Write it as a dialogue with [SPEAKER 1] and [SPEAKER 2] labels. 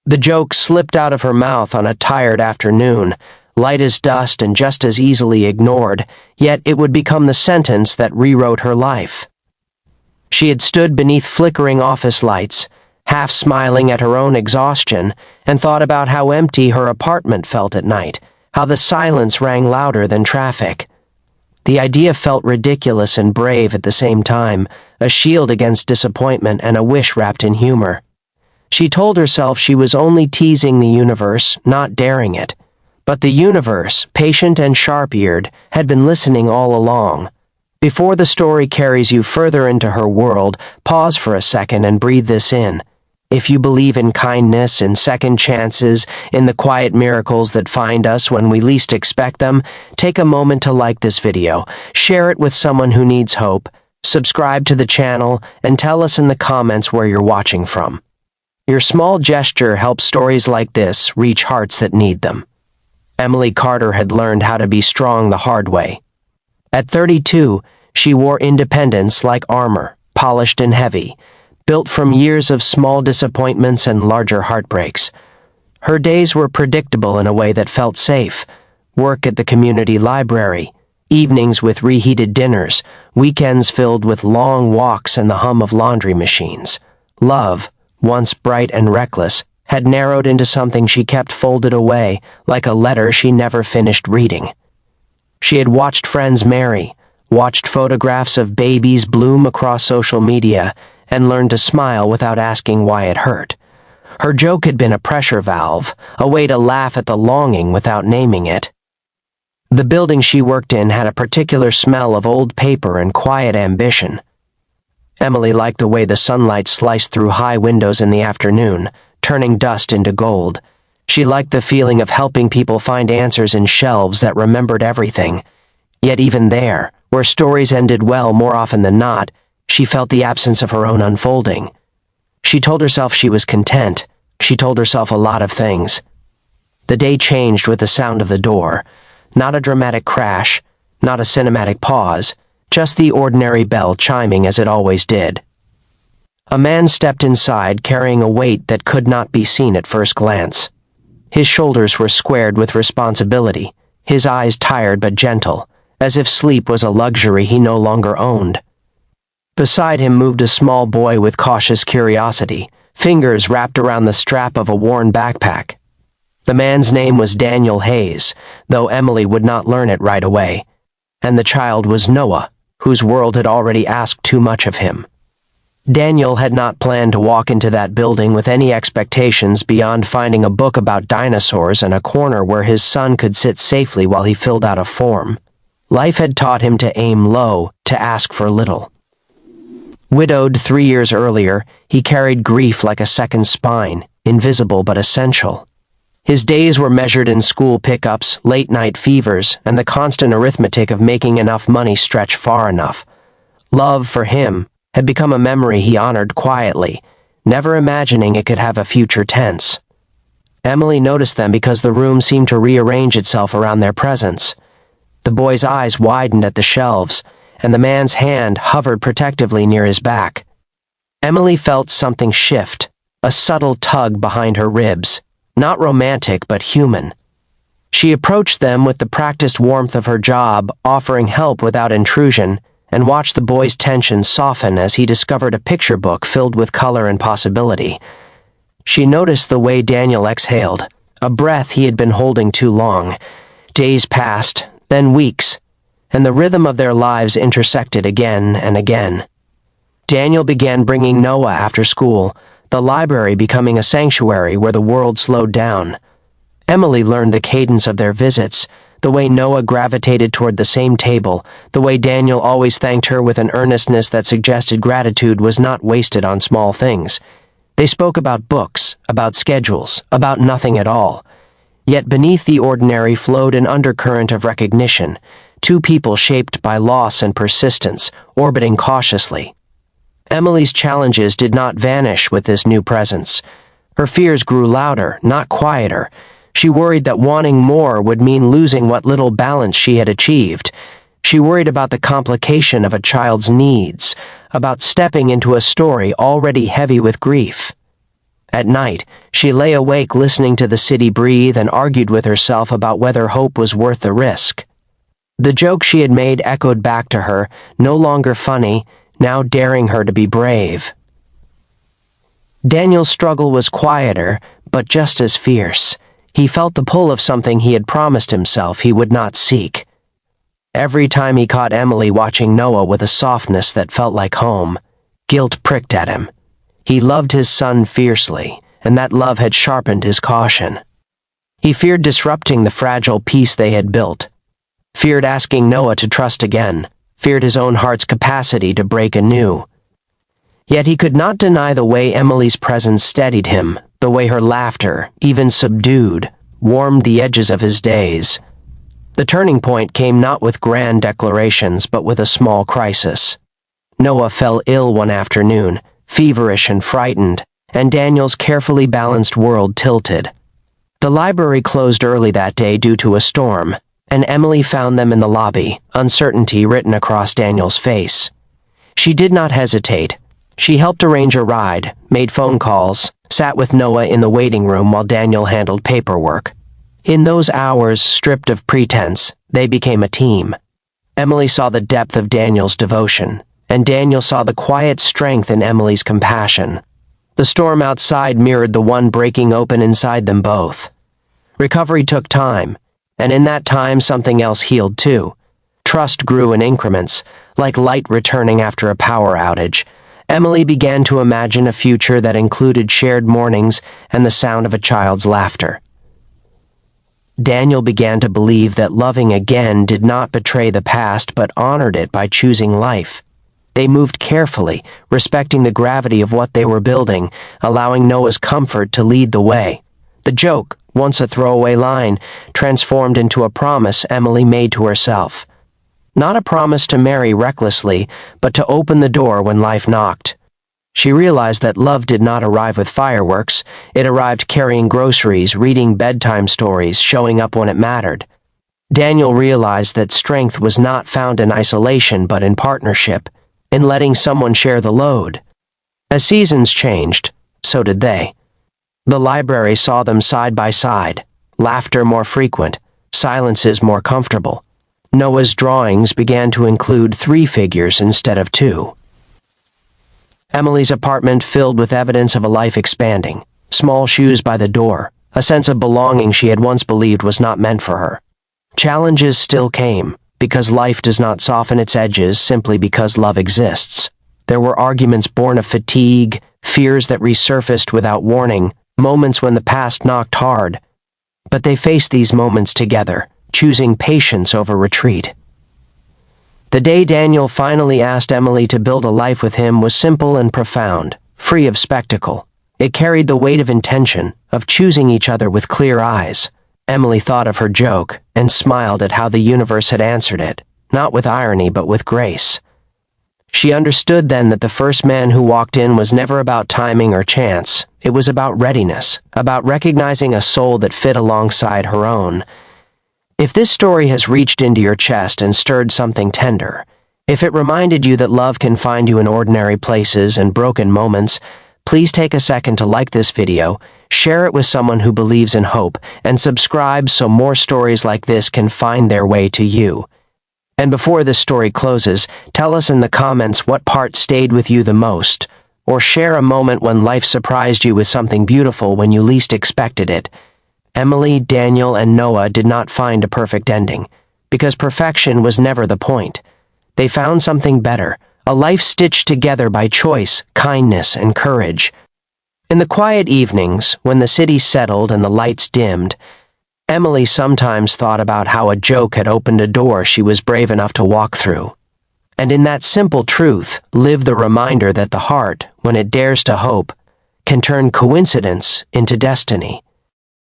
[SPEAKER 1] The joke slipped out of her mouth on a tired afternoon, light as dust and just as easily ignored, yet it would become the sentence that rewrote her life. She had stood beneath flickering office lights, half smiling at her own exhaustion, and thought about how empty her apartment felt at night, how the silence rang louder than traffic. The idea felt ridiculous and brave at the same time, a shield against disappointment and a wish wrapped in humor. She told herself she was only teasing the universe, not daring it. But the universe, patient and sharp-eared, had been listening all along. Before the story carries you further into her world, pause for a second and breathe this in. If you believe in kindness, in second chances, in the quiet miracles that find us when we least expect them, take a moment to like this video, share it with someone who needs hope, subscribe to the channel, and tell us in the comments where you're watching from. Your small gesture helps stories like this reach hearts that need them. Emily Carter had learned how to be strong the hard way. At 32, she wore independence like armor, polished and heavy, built from years of small disappointments and larger heartbreaks. Her days were predictable in a way that felt safe. Work at the community library, evenings with reheated dinners, weekends filled with long walks and the hum of laundry machines. Love, once bright and reckless, had narrowed into something she kept folded away, like a letter she never finished reading. She had watched friends marry, watched photographs of babies bloom across social media, and learned to smile without asking why it hurt. Her joke had been a pressure valve, a way to laugh at the longing without naming it. The building she worked in had a particular smell of old paper and quiet ambition. Emily liked the way the sunlight sliced through high windows in the afternoon, turning dust into gold. She liked the feeling of helping people find answers in shelves that remembered everything. Yet even there, where stories ended well more often than not, she felt the absence of her own unfolding. She told herself she was content. She told herself a lot of things. The day changed with the sound of the door. Not a dramatic crash, not a cinematic pause, just the ordinary bell chiming as it always did. A man stepped inside carrying a weight that could not be seen at first glance. His shoulders were squared with responsibility, his eyes tired but gentle, as if sleep was a luxury he no longer owned. Beside him moved a small boy with cautious curiosity, fingers wrapped around the strap of a worn backpack. The man's name was Daniel Hayes, though Emily would not learn it right away, and the child was Noah, whose world had already asked too much of him. Daniel had not planned to walk into that building with any expectations beyond finding a book about dinosaurs and a corner where his son could sit safely while he filled out a form. Life had taught him to aim low, to ask for little. Widowed 3 years earlier, he carried grief like a second spine, invisible but essential. His days were measured in school pickups, late-night fevers, and the constant arithmetic of making enough money stretch far enough. Love, for him, had become a memory he honored quietly, never imagining it could have a future tense. Emily noticed them because the room seemed to rearrange itself around their presence. The boy's eyes widened at the shelves, and the man's hand hovered protectively near his back. Emily felt something shift, a subtle tug behind her ribs. Not romantic, but human. She approached them with the practiced warmth of her job, offering help without intrusion, and watched the boy's tension soften as he discovered a picture book filled with color and possibility. She noticed the way Daniel exhaled, a breath he had been holding too long. Days passed, then weeks, and the rhythm of their lives intersected again and again. Daniel began bringing Noah after school, the library becoming a sanctuary where the world slowed down. Emily learned the cadence of their visits, the way Noah gravitated toward the same table, the way Daniel always thanked her with an earnestness that suggested gratitude was not wasted on small things. They spoke about books, about schedules, about nothing at all. Yet beneath the ordinary flowed an undercurrent of recognition, two people shaped by loss and persistence, orbiting cautiously. Emily's challenges did not vanish with this new presence. Her fears grew louder, not quieter. She worried that wanting more would mean losing what little balance she had achieved. She worried about the complication of a child's needs, about stepping into a story already heavy with grief. At night, she lay awake listening to the city breathe and argued with herself about whether hope was worth the risk. The joke she had made echoed back to her, no longer funny, now daring her to be brave. Daniel's struggle was quieter, but just as fierce. He felt the pull of something he had promised himself he would not seek. Every time he caught Emily watching Noah with a softness that felt like home, guilt pricked at him. He loved his son fiercely, and that love had sharpened his caution. He feared disrupting the fragile peace they had built, feared asking Noah to trust again, feared his own heart's capacity to break anew. Yet he could not deny the way Emily's presence steadied him, the way her laughter, even subdued, warmed the edges of his days. The turning point came not with grand declarations, but with a small crisis. Noah fell ill one afternoon, feverish and frightened, and Daniel's carefully balanced world tilted. The library closed early that day due to a storm, and Emily found them in the lobby, uncertainty written across Daniel's face. She did not hesitate. She helped arrange a ride, made phone calls, sat with Noah in the waiting room while Daniel handled paperwork. In those hours, stripped of pretense, they became a team. Emily saw the depth of Daniel's devotion, and Daniel saw the quiet strength in Emily's compassion. The storm outside mirrored the one breaking open inside them both. Recovery took time, and in that time something else healed too. Trust grew in increments, like light returning after a power outage. Emily began to imagine a future that included shared mornings and the sound of a child's laughter. Daniel began to believe that loving again did not betray the past but honored it by choosing life. They moved carefully, respecting the gravity of what they were building, allowing Noah's comfort to lead the way. The joke, once a throwaway line, transformed into a promise Emily made to herself. Not a promise to marry recklessly, but to open the door when life knocked. She realized that love did not arrive with fireworks. It arrived carrying groceries, reading bedtime stories, showing up when it mattered. Daniel realized that strength was not found in isolation but in partnership, in letting someone share the load. As seasons changed, so did they. The library saw them side by side, laughter more frequent, silences more comfortable. Noah's drawings began to include 3 figures instead of 2. Emily's apartment filled with evidence of a life expanding, small shoes by the door, a sense of belonging she had once believed was not meant for her. Challenges still came, because life does not soften its edges simply because love exists. There were arguments born of fatigue, fears that resurfaced without warning, moments when the past knocked hard. But they faced these moments together, choosing patience over retreat. The day Daniel finally asked Emily to build a life with him was simple and profound, free of spectacle. It carried the weight of intention, of choosing each other with clear eyes. Emily thought of her joke and smiled at how the universe had answered it, not with irony but with grace. She understood then that the first man who walked in was never about timing or chance. It was about readiness, about recognizing a soul that fit alongside her own. If this story has reached into your chest and stirred something tender, if it reminded you that love can find you in ordinary places and broken moments, please take a second to like this video, share it with someone who believes in hope, and subscribe so more stories like this can find their way to you. And before this story closes, tell us in the comments what part stayed with you the most, or share a moment when life surprised you with something beautiful when you least expected it. Emily, Daniel, and Noah did not find a perfect ending, because perfection was never the point. They found something better, a life stitched together by choice, kindness, and courage. In the quiet evenings, when the city settled and the lights dimmed, Emily sometimes thought about how a joke had opened a door she was brave enough to walk through. And in that simple truth lived the reminder that the heart, when it dares to hope, can turn coincidence into destiny.